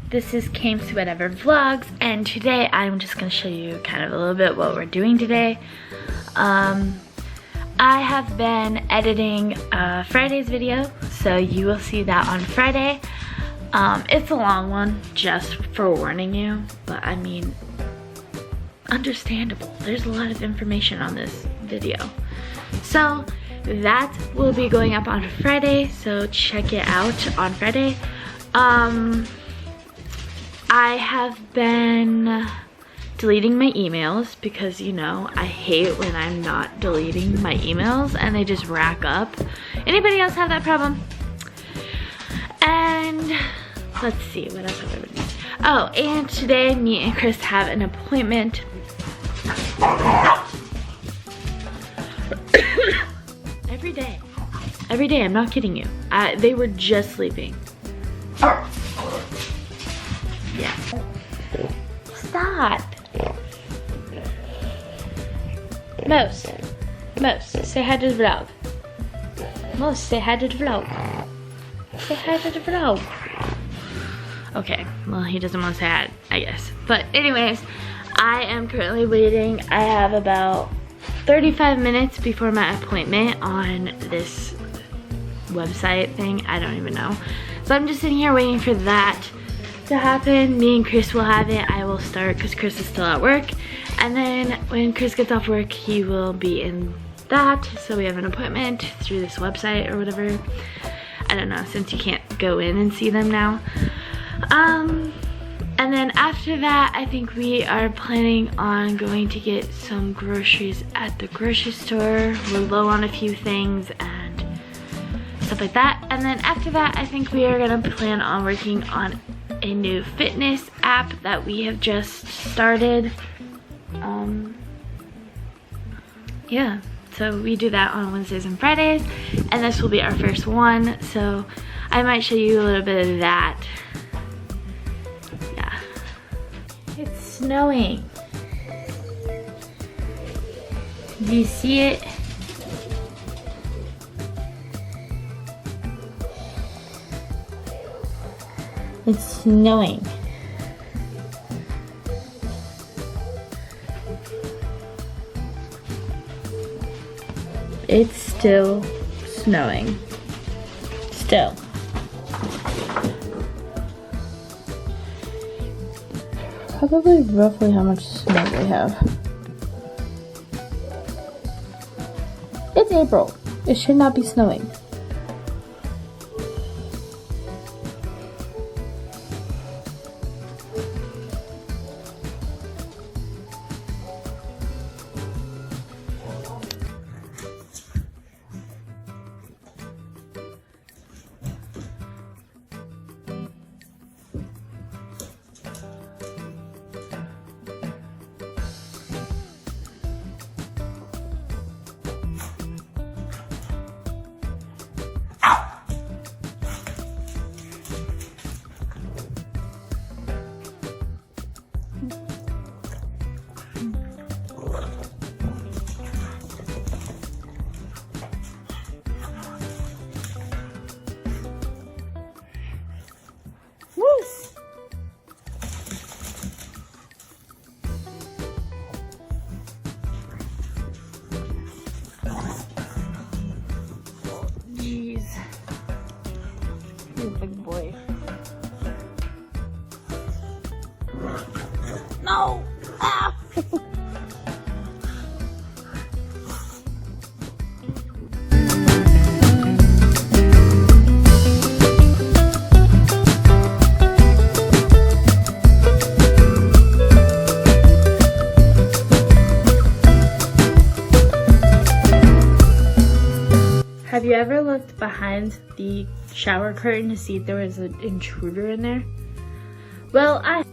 This is KMCers Whatever Vlogs, and today I'm just gonna show you kind of a little bit what we're doing today. I have been editing Friday's video, so you will see that on Friday. It's a long one, just for warning you, but I mean, understandable. There's a lot of information on this video. So that will be going up on Friday, so check it out on Friday. I have been deleting my emails because, you know, I hate when I'm not deleting my emails and they just rack up. Anybody else have that problem? And let's see, what else have I been doing? Oh, and today me and Chris have an appointment. Every day, I'm not kidding you. They were just sleeping. Yeah. Stop. Most, say hi to the vlog. Most, say hi to the vlog. Say hi to the vlog. Okay, well, he doesn't want to say hi, I guess. But anyways, I am currently waiting. I have about 35 minutes before my appointment on this website thing. I don't even know. So I'm just sitting here waiting for that to happen. Me and Chris will have it. I will start because Chris is still at work. And then when Chris gets off work, he will be in that. So we have an appointment through this website or whatever. I don't know, since you can't go in and see them now. And then after that, I think we are planning on going to get some groceries at the grocery store. We're low on a few things and stuff like that. And then after that, I think we are gonna plan on working on a new fitness app that we have just started. Yeah, so we do that on Wednesdays and Fridays, and this will be our first one, so I might show you a little bit of that. Yeah. It's snowing. Do you see it? It's snowing. It's still snowing. Still. Probably roughly how much snow we have. It's April. It should not be snowing. Jeez. You're a big boy. No! Ah! Have you ever looked behind the shower curtain to see if there was an intruder in there? Well, I